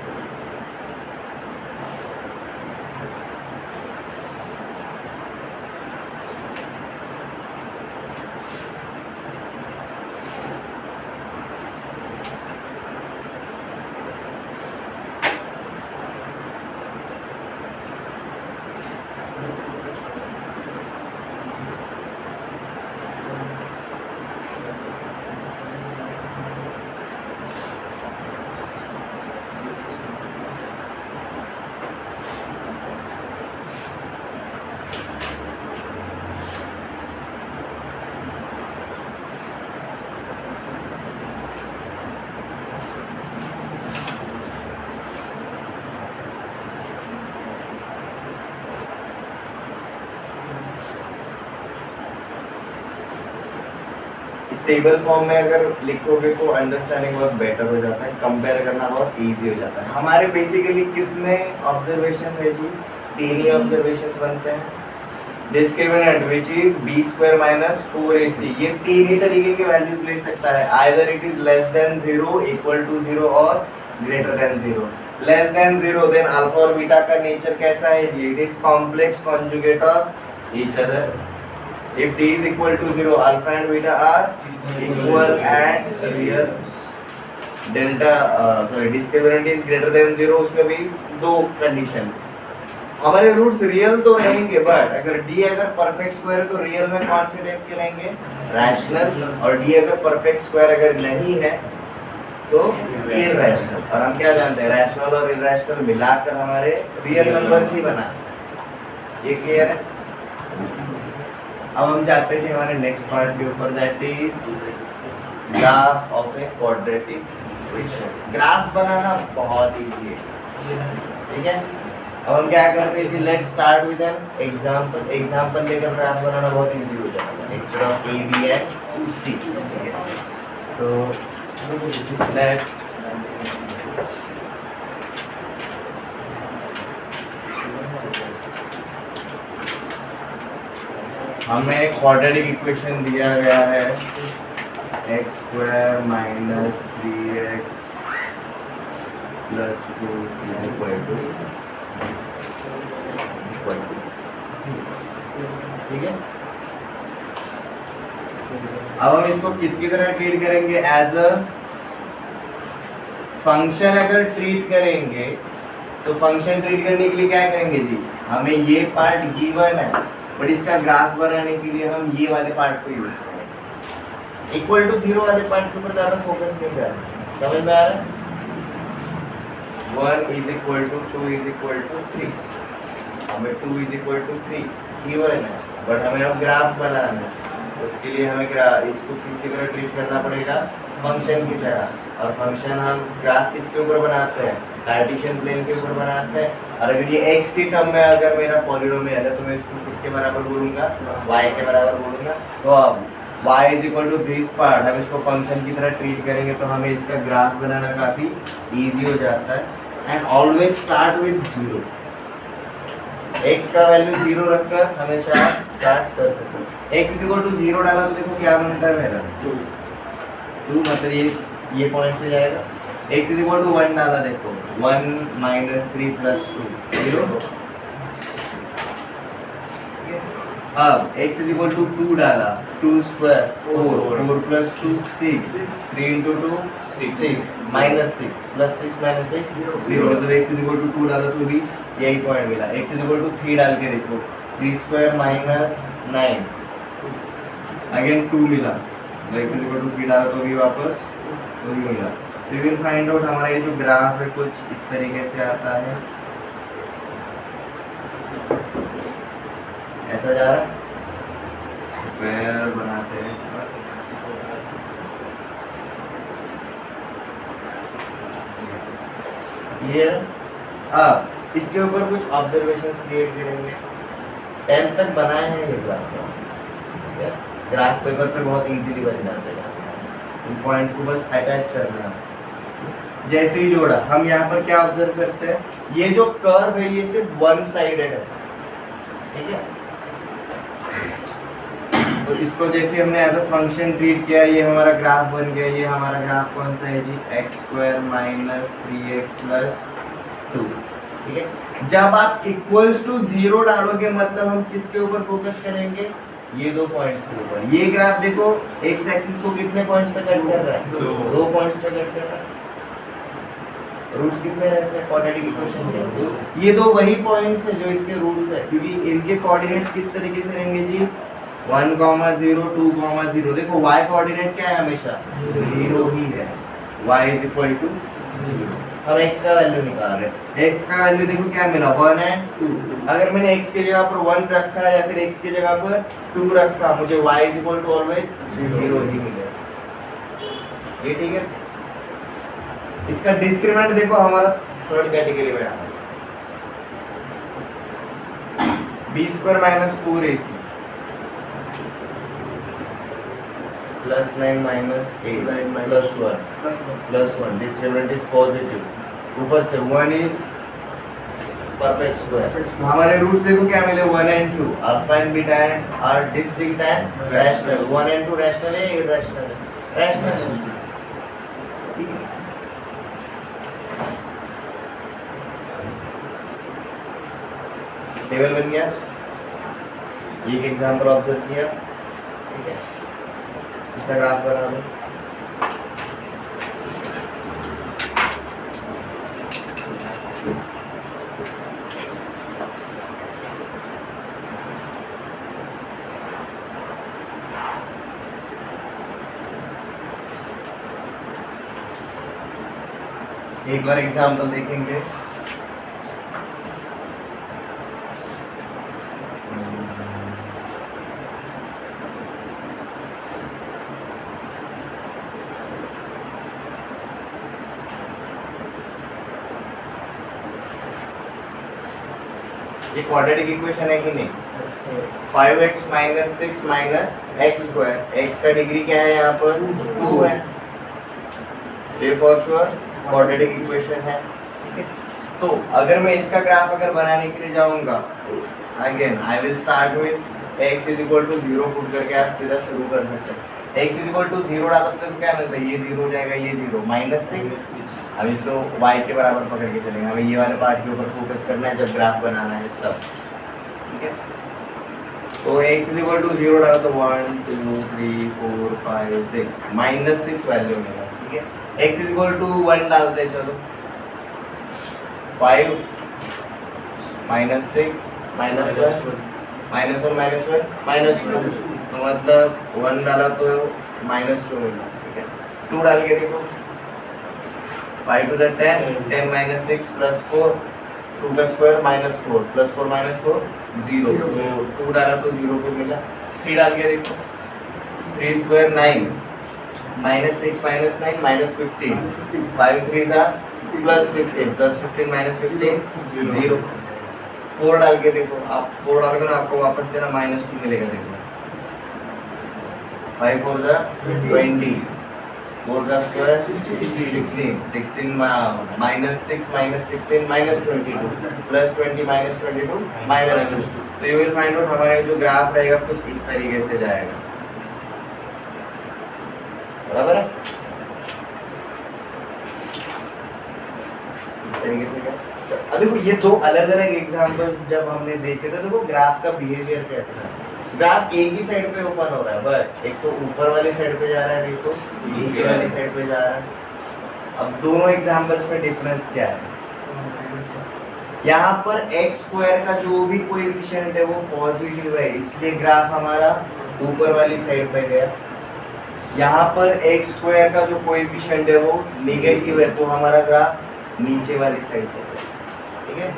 Table form में अगर लिखोगे तो अंडरस्टैंडिंग बहुत बेटर हो जाता है, कंपेयर करना बहुत इजी हो जाता है। हमारे बेसिकली कितने ऑब्जर्वेशंस है जी, 3 ही ऑब्जर्वेशंस बनते हैं। Discriminant which is b square minus 4ac, ये 3 ही तरीके के वैल्यूज ले सकता है, either it is less than 0, equal to 0 और greater than 0। Less than 0 then alpha और बीटा का नेचर कैसा है जी, it is complex conjugate of each other. If D is equal to 0, alpha and beta are equal and real. Delta discriminant is greater than 0, उसमें भी 2 condition. हमारे roots real तो रहेंगे, बट अगर D अगर परफेक्ट स्क्वायर है तो real में कौन से टाइप के रहेंगे, रैशनल, और D अगर परफेक्ट स्क्वायर अगर नहीं है तो इरैशनल। और हम क्या जानते हैं, रैशनल और इरैशनल मिलाकर हमारे रियल नंबर्स ही बना। ये क्लियर है? अब हम जाते हैं हमारे नेक्स्ट पार्ट के ऊपर, that is graph of a quadratic equation. Graph बनाना बहुत इजी है, ठीक है। अब हम क्या करते हैं जी, let's start with an example. Example लेकर ग्राफ बनाना बहुत इजी हो जाता है, instead of a b and c. तो लेट हमें क्वाड्रेटिक इक्वेशन दिया गया है x square minus 3x plus 2 is equal to, ठीक है। अब हम इसको किसकी तरह ट्रीट करेंगे, एज अ फंक्शन अगर ट्रीट करेंगे तो फंक्शन ट्रीट करने के लिए क्या करेंगे जी, हमें ये पार्ट गिवन है, बट इसका ग्राफ बनाने के लिए हम ये वाले पार्ट को यूज करेंगे। इक्वल टू 0 वाले पार्ट के ऊपर ज्यादा फोकस नहीं कर रहे, समझ में आ रहा है। 1 is equal to 2 is equal to 3, हमें 2 इज इक्वल टू 3 गिवन है, बट हमें अब ग्राफ बनाना है। उसके लिए हमें इसको किसकी तरह ट्रीट करना पड़ेगा, फंक्शन की तरह। और फंक्शन हम ग्राफ किसके ऊपर बनाते हैं, कार्टेशियन प्लेन के ऊपर बनाते हैं। और अगर ये x की टर्म में अगर मेरा पॉलिनोमियल है तो मैं इसको किसके बराबर बोलूँगा, y के बराबर बोलूँगा। तो अब y is equal to this part, हम इसको फंक्शन की तरह ट्रीट करेंगे तो हमें इसका ग्राफ बनाना काफ़ी ईजी हो जाता है। And always start with 0, x का वैल्यू 0 रखकर हमेशा स्टार्ट कर सकते हैं। x इज इक्वल टू 0 डाला तो देखो क्या बनता है मेरा 2, मतलब ये पॉइंट से जाएगा। x इज इक्वल टू 1 डाला, देखो 1 माइनस 3 प्लस 2 0। अब x इज इक्वल टू 2 डाला, 2 square 4, 4 plus 2 6, 3 into 2 6 minus 6 plus 6 minus 6 0, मतलब x इज इक्वल टू 2 डाला तो भी यही पॉइंट मिला। x इज इक्वल टू 3 डाल के देखो, 3 स्क्वायर माइनस 9, अगेन 2 मिला, तो x इज इक्वल टू 3 डाला तो भी वापस 2 ही मिला। तो यू विल फाइंड आउट हमारा ये जो ग्राफ है कुछ इस तरीके से आता है, ऐसा जा रहा है, फिर बनाते हैं। क्लियर? अब इसके ऊपर कुछ ऑब्जर्वेशंस क्रिएट करेंगे। 10 तक बनाए हैं ये ग्राफ पेपर पे बहुत इजीली बन जाते हैं, इन पॉइंट्स को बस अटैच करना है। जैसे ही जोड़ा, हम यहाँ पर क्या ऑब्जर्व करते हैं, ये जो कर्व है ये सिर्फ वन साइडेड है, ठीक है। तो इसको जैसे हमने एज अ फंक्शन ट्रीट किया, ये हमारा ग्राफ बन गया। ये हमारा ग्राफ कौन सा है जी, x square minus 3x plus 2, ठीक है। जब आप इक्वल्स टू 0 डालोगे मतलब हम किसके ऊपर फोकस करेंगे, ये दो पॉइंट्स के ऊपर। ये ग्राफ देखो एक्स एक्सिस को कितने पॉइंट्स पे कट कर रहा है, दो पॉइंट्स पे कट कर रहा है। रूट्स कितने रहते हैं क्वाड्रेटिक इक्वेशन के, ये दो वही पॉइंट्स है जो इसके रूट्स है, क्योंकि इनके कोऑर्डिनेट्स किस तरीके से रहेंगे जी, 1, 0, 2, 0। देखो y कोऑर्डिनेट क्या है, हमेशा 0 ही है, y इज इक्वल टू 0। हम x का वैल्यू निकाल रहे हैं, x का वैल्यू देखो क्या मिला, 1 और 2। अगर मैंने x की जगह पर 1 रखा या फिर x की जगह पर 2 रखा, मुझे y is equal to always 0 ही मिलेगा। ये ठीक है। इसका डिस्क्रिमिनेंट देखो हमारा थर्ड कैटेगरी में आ रहा है, b square minus 4ac plus 9 minus 8 plus 1 discriminant is positive, ऊपर से 1 इज परफेक्ट स्क्वायर। हमारे रूट्स देखो क्या मिले, 1 and 2, alpha and beta are distinct and rational. 1 and 2 rational है, इरैशनल है, रैशनल है, ठीक है। टेबल बन गया, एक एग्जांपल ऑब्जर्व किया, ठीक है। इसका ग्राफ बना लो, एक बार एग्जांपल देखेंगे। ये क्वाड्रेटिक इक्वेशन है कि नहीं, 5x minus 6 minus x square, x का डिग्री क्या है यहाँ पर 2 है, ये फॉर श्योर क्वाड्रेटिक इक्वेशन है, ठीक है। तो अगर मैं इसका ग्राफ अगर बनाने के लिए जाऊंगा, again I will start with x is equal to 0 put करके आप सीधा शुरू कर सकते हैं। x इज इक्वल टू 0 डालते तो क्या मिलता है, ये 0 हो जाएगा, ये 0 माइनस 6। अब इसको y के बराबर पकड़ के चलेंगे, हमें ये वाले पार्ट के ऊपर फोकस करना है जब ग्राफ बनाना है तब, ठीक है। तो x इज इक्वल टू 0 डाला तो 1 2 3 4 5 6 माइनस 6 वैल्यू मिलेगा, ठीक है। x इज इक्वल टू 1 डालते चलो, 5 minus 6 minus 1 minus 1 minus 1 minus 2, तो मतलब 1 डाला तो माइनस 2 मिला, ठीक है। 2 डाल के देखो, 5 to the 10, 10 minus 6 plus 4, 2 का स्क्वायर माइनस 4 प्लस 4 माइनस 4 0, तो 2 डाला तो 0 को मिला। 3 डाल के देखो, 3 स्क्वायर 9 माइनस 6 माइनस 9 माइनस 15, 5 3 जा प्लस 15 प्लस 15 माइनस 15 0। 4 डाल के देखो, आप 4 डालोगे ना आपको वापस से ना माइनस 2 मिलेगा, देखो 5 4 जा 20, 4 का square 16, 16 minus 6 minus 16 minus 22 plus 20 minus 22 minus 2। तो यू विल फाइंड आउट हमारा जो ग्राफ रहेगा कुछ इस तरीके से जाएगा, बराबर है, इस तरीके से क्या। अब देखो ये दो अलग अलग एग्जांपल्स जब हमने देखे थे, देखो ग्राफ का बिहेवियर कैसा है। ग्राफ एक ही साइड पे ओपन हो रहा है, बट एक तो ऊपर वाली साइड पे जा रहा है, नहीं तो नीचे वाली साइड पे जा रहा है। अब दोनों एग्जांपल्स में डिफरेंस क्या है? यहाँ पर एक्स स्क्वायर का जो भी कोएफिशिएंट है वो पॉजिटिव है, इसलिए ग्राफ हमारा ऊपर वाली साइड पे गया। यहाँ पर एक्स स्क्वायर का जो कोएफिशिएंट है वो नेगेटिव है, तो हमारा ग्राफ नीचे वाली साइड पे गया, ठीक है।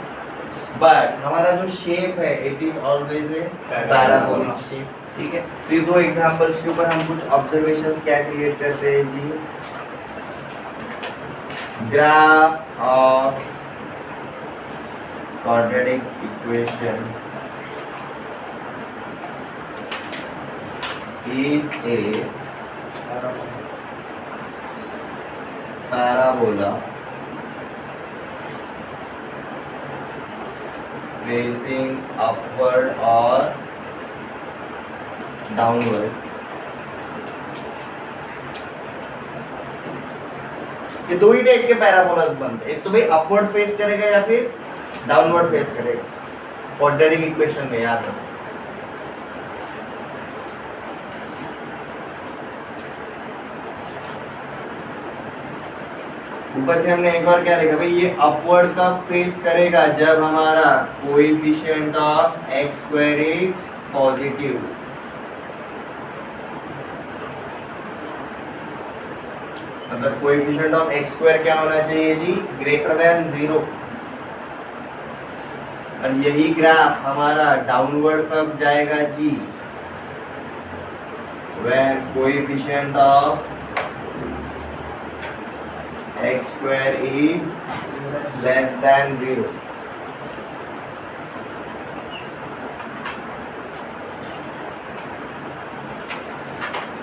बट हमारा जो शेप है it is always a parabolic shape, ठीक है। तो ये दो एग्जांपल्स के ऊपर हम कुछ ऑब्जर्वेशंस क्या क्रिएट करते हैं जी? Graph of quadratic equation is a parabola facing upward or downward. ये दो ही टाइप के पैराबोलास बनते हैं, एक तो भाई अपवर्ड फेस करेगा या फिर डाउनवर्ड फेस करेगा, क्वाड्रेटिक इक्वेशन में याद रखो। ऊपर से हमने एक और क्या देखा भाई, ये अपवर्ड कब फेस करेगा? जब हमारा coefficient of x square is positive. मतलब कोएफिशिएंट ऑफ एक्स स्क्वायर क्या होना चाहिए जी? Greater than 0। और यही ग्राफ हमारा डाउनवर्ड कब जाएगा जी? when coefficient of x square is less than 0।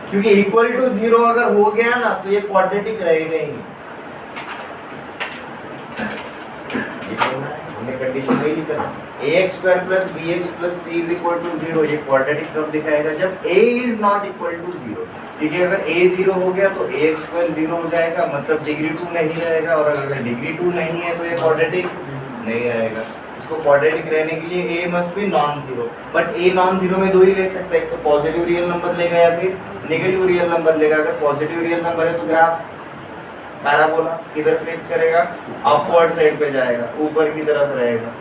क्योंकि इक्वल टू 0 अगर हो गया ना तो ये क्वाड्रेटिक रहेगा ही नहीं। हमने कंडीशन वही लिखा था, ax square plus bx plus c is equal to 0। ये क्वाड्रेटिक कब दिखाएगा? जब a is not equal to 0। ठीक है, अगर a 0 हो गया तो ax square 0 हो जाएगा, मतलब डिग्री 2 नहीं रहेगा। और अगर डिग्री 2 नहीं है तो ये क्वाड्रेटिक नहीं रहेगा। इसको क्वाड्रेटिक रहने के लिए a must be non zero. But a non zero में दो ही ले सकता है, एक तो पॉजिटिव रियल नंबर लेगा या फिर नेगेटिव रियल नंबर लेगा। अगर पॉजिटिव रियल नंबर है तो ग्राफ पैराबोला किधर फेस करेगा? अपवर्ड साइड पे जाएगा, ऊपर की तरफ रहेगा।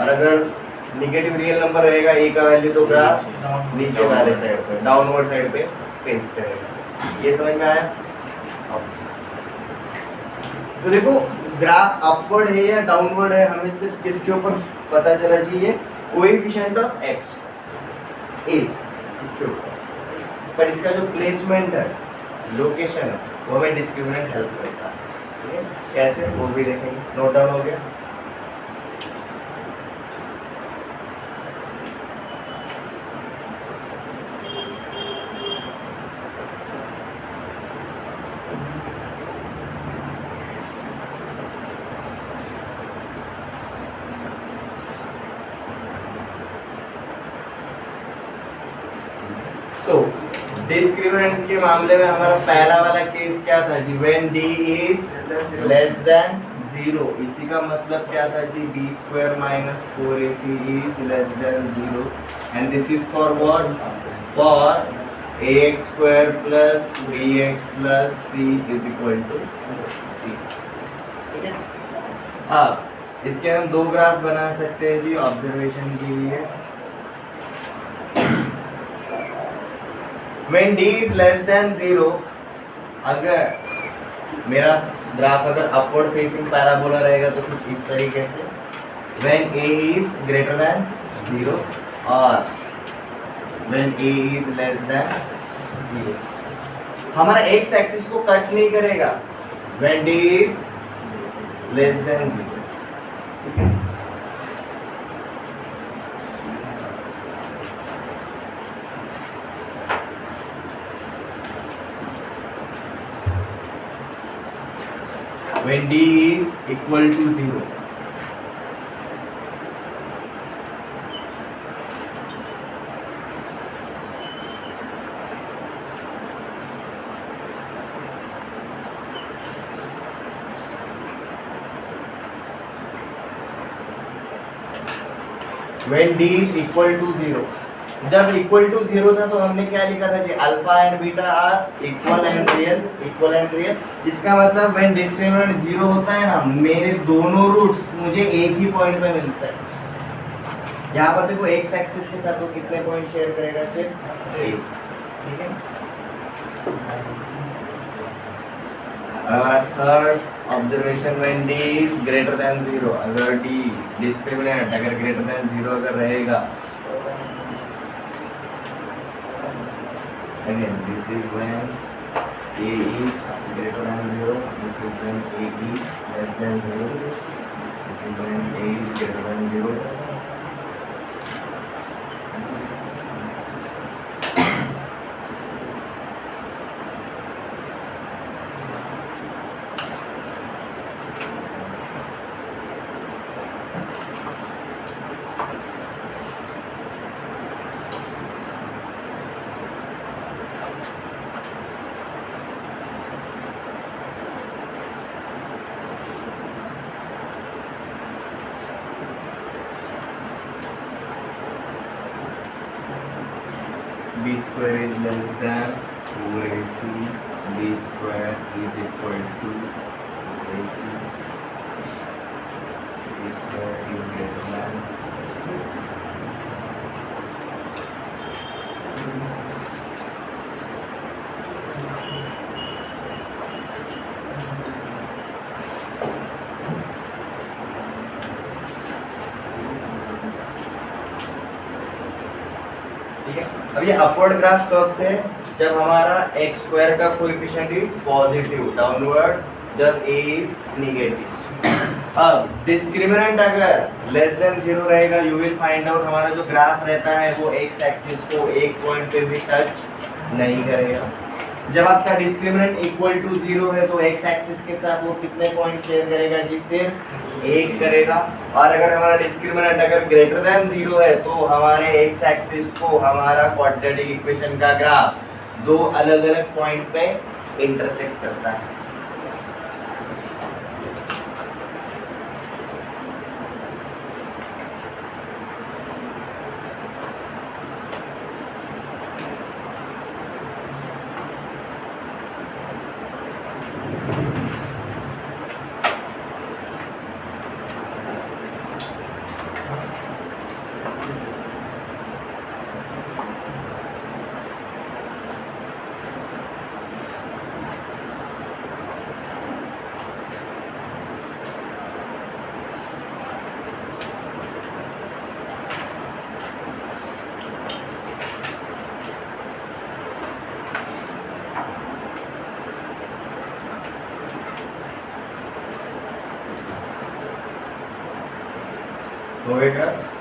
और अगर नेगेटिव रियल नंबर रहेगा a का वैल्यू तो ग्राफ नीचे वाले साइड पे, डाउनवर्ड साइड पे फेस करेगा। ये समझ में आया? तो देखो ग्राफ अपवर्ड है या डाउनवर्ड है हमें सिर्फ किसके ऊपर पता चला जी? ये कोएफिशिएंट ऑफ x a इसके ऊपर। पर इसका जो प्लेसमेंट है, लोकेशन है, वो हमें डिस्क्रिमिनेंट हेल्प करता है। ठीक है, कैसे वो भी देखेंगे। नोट डाउन हो गया? तो डिस्क्रिमिनेंट के मामले में हमारा पहला वाला केस क्या था जी? When d is less than 0। इसी का मतलब क्या था जी? b square minus 4ac is less than 0। And this is for what? For ax square plus bx plus c is equal to c। ठीक है, अब इसके हम दो ग्राफ बना सकते हैं जी ऑब्जर्वेशन के लिए। When d is less than 0, अगर मेरा ग्राफ अगर अपवर्ड फेसिंग पैराबोला रहेगा तो कुछ इस तरीके से। When a is greater than 0 और when a is less than 0, हमारा x एक्सिस को कट नहीं करेगा when d is less than 0। ठीक है, when d is equal to 0। when d is equal to 0, जब इक्वल टू जीरो था तो हमने क्या लिखा था जी, alpha and beta are equal and real, equal and real. इसका मतलब व्हेन डिस्क्रिमिनेंट जीरो होता है ना, मेरे दोनों रूट्स मुझे एक ही पॉइंट पे मिलता है। यहाँ पर देखो एक्स एक्सिस के साथ वो कितने पॉइंट शेयर करेगा, सिर्फ एक। ठीक है, हमारा third observation, when D is greater than zero, अगर डी डिस्क्रिमिनेंट अगर ग्रेटर देन जीरो अगर रहेगा, again this is when a is greater than 0, this is when a is less than 0, this is when a is greater than 0. B square is less than 2ac, B square is equal to 2ac, B square is greater than 2ac. ठीक है, अब ये upward graph कब थे, जब हमारा x square का coefficient is positive, downward जब ए इज निगेटिव। अब डिस्क्रिमिनेंट अगर लेस देन जीरो रहेगा, यू विल फाइंड आउट हमारा जो ग्राफ रहता है वो एक्स एक्सिस को एक पॉइंट पे भी टच नहीं करेगा। जब आपका डिस्क्रिमिनेंट इक्वल टू जीरो है तो एक्स एक्सिस के साथ वो कितने पॉइंट शेयर करेगा जी, सिर्फ एक करेगा। और अगर हमारा डिस्क्रिमिनेंट अगर ग्रेटर देन जीरो है तो हमारे एक्स एक्सिस को हमारा क्वाड्रेटिक इक्वेशन का ग्राफ दो अलग अलग पॉइंट पे इंटरसेक्ट करता है। हो गए ग्राफ्स?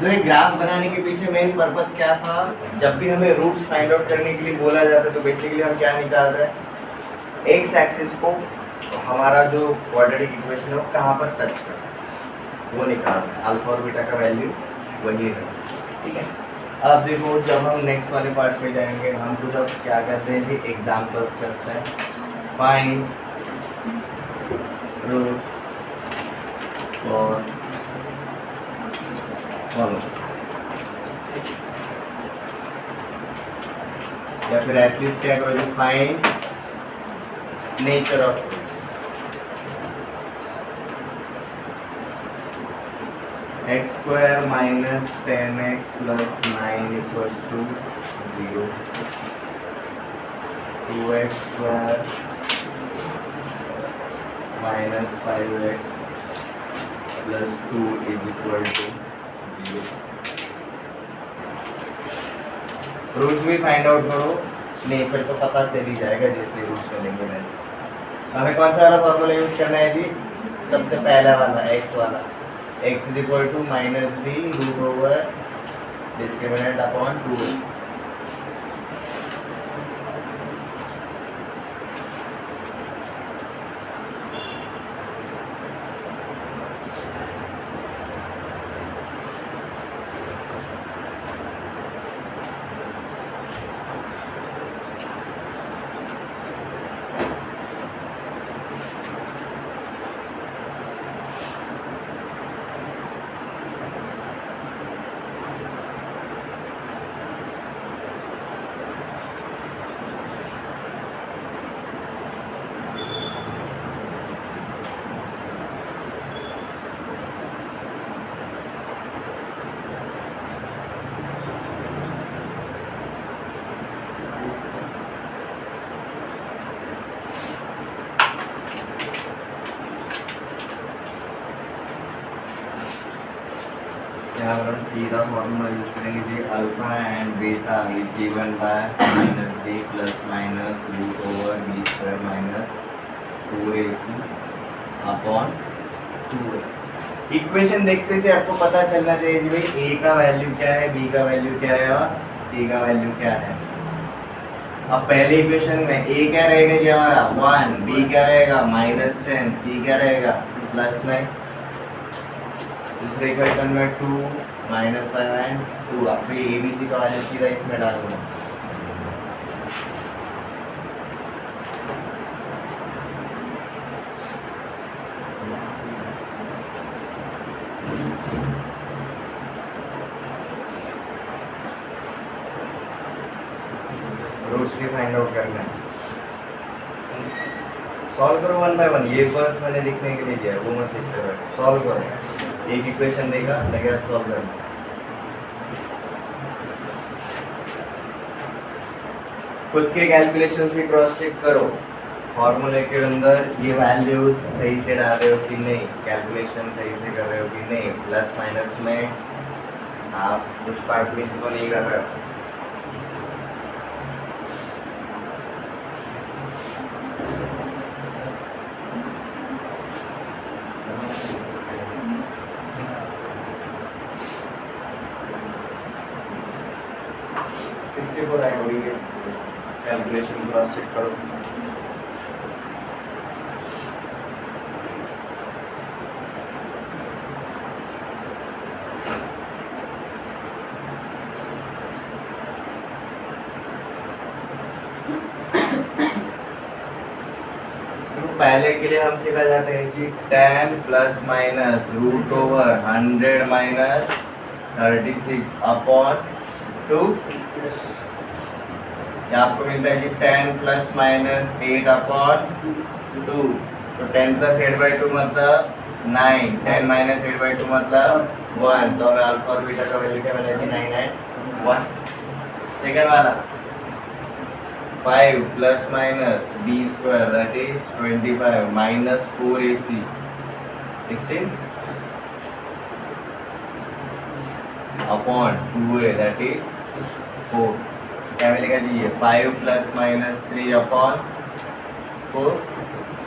तो ये ग्राफ बनाने के पीछे मेन पर्पस क्या था, जब भी हमें रूट्स फाइंड आउट करने के लिए बोला जाता है तो बेसिकली हम क्या निकाल रहे हैं, एक्स एक्सिस को हमारा जो क्वाड्रेटिक इक्वेशन है वो कहाँ पर टच कर रहा है वो निकाल रहे हैं, अल्फा और बीटा का वैल्यू वही है। ठीक है, अब देखो जब हम नेक्स्ट वाले पार्ट में जाएंगे हम कुछ अब क्या करते हैं जी, एग्जाम्पल्स करते हैं। फाइंड रूट्स फॉर फॉलो, या फिर एटलीस्ट क्या करो, find nature of roots. X square minus 10x plus 9 equals to 0, 2x square minus 5x plus 2 is equal to 0। Roots भी फाइंड आउट करो, नेचर तो पता चल ही जाएगा जैसे रूट्स मिलेंगे वैसे। हमें कौन सा वाला फॉर्मूला यूज करना है जी, सबसे पहला वाला एक्स वाला, x is equal to minus b root over discriminant upon 2। यहाँ पर हम सीधा फॉर्मूला यूज करेंगे जी, alpha and beta is given by minus b plus minus root over b square minus 4ac upon 2a। Equation देखते से आपको पता चलना चाहिए जी भाई ए का वैल्यू क्या है, बी का वैल्यू क्या है और सी का वैल्यू क्या है। अब पहले इक्वेशन में ए क्या रहेगा जी हमारा 1, बी क्या रहेगा -10, सी क्या रहेगा +9। दूसरे इक्वेशन में 2 -5 एंड 2। आपको ये ए बी सी का वैल्यू सीधा इसमें डालूंगा। रूट्स भी फाइंड आउट करना है। सॉल्व करो 1 बाय 1। ये बस मैंने लिखने के लिए दिया है, वो मत लिखते रहो। सॉल्व करो, एक इक्वेशन देगा लगे हाथ सॉल्व करना। खुद के कैलकुलेशंस भी क्रॉस चेक करो, फॉर्मूले के अंदर ये वैल्यूज सही से डाल रहे हो कि नहीं, कैलकुलेशन सही से कर रहे हो कि नहीं, प्लस माइनस में आप कुछ पार्ट मिस तो नहीं कर रहे हो। कैलकुलेशन क्रॉस चेक करो। पहले के लिए हम सीखा जाते हैं जी 10 plus minus root over 100 minus 36 upon 2। आपको मिलता है कि 10 प्लस माइनस 8 अपॉन 2। तो 10 प्लस 8 बाई 2 मतलब 9, 10 माइनस 8 बाई 2 मतलब 1। तो हमें अल्फा और बीटा का वैल्यू क्या मिला जी 9 एंड 1। सेकेंड वाला 5 plus minus b square that is 25 minus 4ac 16 upon 2a that is 4। क्या मिलेगा जी ये 5 plus minus 3 upon 4।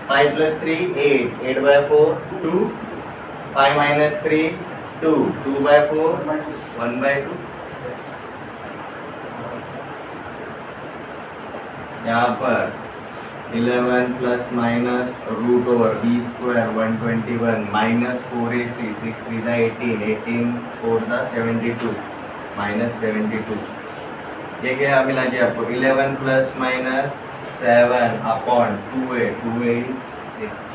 5 plus 3 8, 8 by 4 2, 5 minus 3 2, 2 by 4 1 by 2। यहाँ पर 11 plus minus root over b square 121 minus 4ac 6 3 जा 18, 18 4 जा 72 माइनस 72। ये क्या मिला जी आपको 11 plus minus 7 upon 2a, 2a is 6।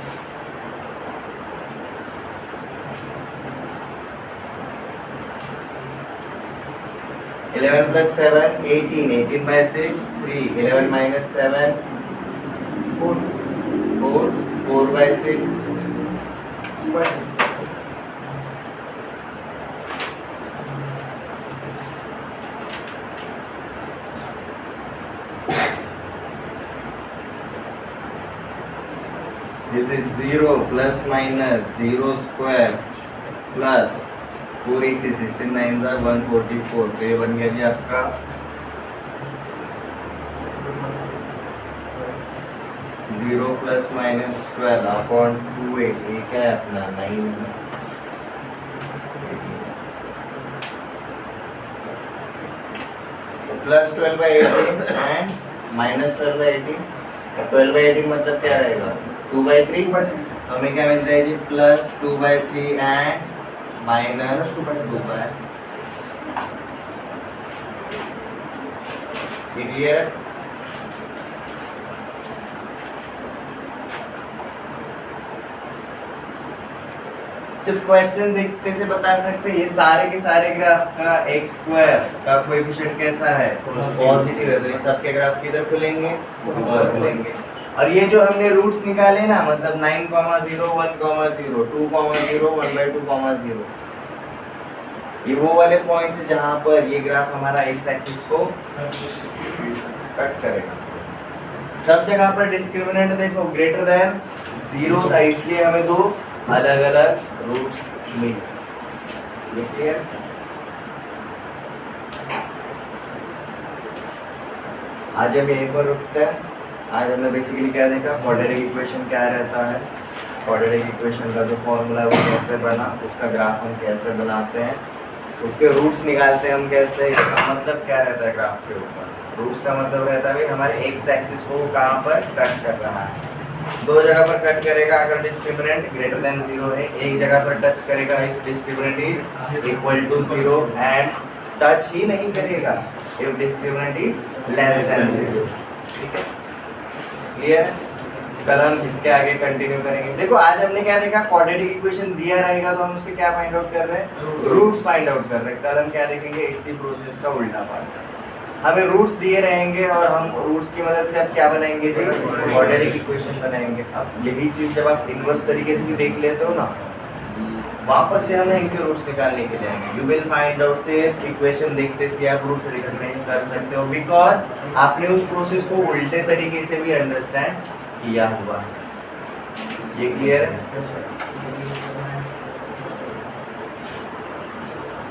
Eleven plus 7 18, 18 by 6 3, 11 minus 7 4, 4 by 6 1। This is 0 plus minus 0 square plus 4ac 16 9 are 144। तो ये बन गया जी आपका 0 plus minus 12 अपॉन 2a। ये क्या है अपना 9 plus 12 by 18 and minus 12 by 18। 12 by 18 मतलब क्या रहेगा 2 by 3। हमें क्या मिलता है जी plus 2 by 3 and minus 2 by 2 by। ये क्लियर है? सिर्फ क्वेश्चन देखते से बता सकते हैं ये सारे के सारे ग्राफ का x स्क्वायर का कोएफिशिएंट कैसा है पॉजिटिव है। तो ये सबके ग्राफ किधर खुलेंगे ऊपर खुलेंगे। और ये जो हमने रूट्स निकाले ना मतलब 9, 0, 1, 0, 2, 0, 1/2, 0 ये वो वाले पॉइंट्स है जहां पर ये ग्राफ हमारा x एक्सिस को कट करेगा। सब जगह पर डिस्क्रिमिनेंट देखो ग्रेटर देन 0 था इसलिए हमें दो अलग अलग रूट्स मिले। ये क्लियर? आज हम यहीं पर रुकते हैं। आज हमने बेसिकली क्या देखा, क्वाड्रेटिक इक्वेशन क्या रहता है, क्वाड्रेटिक इक्वेशन का जो फॉर्मूला है वो कैसे बना, उसका ग्राफ हम कैसे बनाते हैं, उसके रूट्स निकालते हैं हम कैसे, इसका मतलब क्या रहता है ग्राफ के ऊपर। रूट्स का मतलब रहता है भाई हमारे एक्स एक्सिस को वो कहाँ पर कट कर रहा है, दो जगह पर कट करेगा अगर डिस्क्रिमिनेंट ग्रेटर देन 0 है, एक जगह पर टच करेगा if discriminant is equal to 0 and touch ही नहीं करेगा if discriminant is less than 0। ठीक है, क्लियर। कल हम इसके आगे कंटिन्यू करेंगे। देखो आज हमने क्या देखा, क्वाड्रेटिक इक्वेशन दिया रहेगा तो हम उसके क्या फाइंड आउट कर रहे हैं, रूट्स फाइंड आउट कर रहे हैं। कल हम क्या देखेंगे, इसी प्रोसेस का उल्टा पार्ट। हमें रूट्स दिए रहेंगे और हम रूट्स की मदद से अब क्या बनाएंगे जी, क्वाड्रेटिक इक्वेशन बनाएंगे। अब यही चीज जब आप इनवर्स तरीके से भी देख लेते हो ना, वापस से हमें इनके रूट्स निकालने के लिए आएंगे। यू विल फाइंड आउट से इक्वेशन देखते से आप रूट्स रिकॉग्नाइज कर सकते हो, बिकॉज आपने उस प्रोसेस को उल्टे तरीके से भी अंडरस्टैंड किया हुआ है। ये क्लियर है?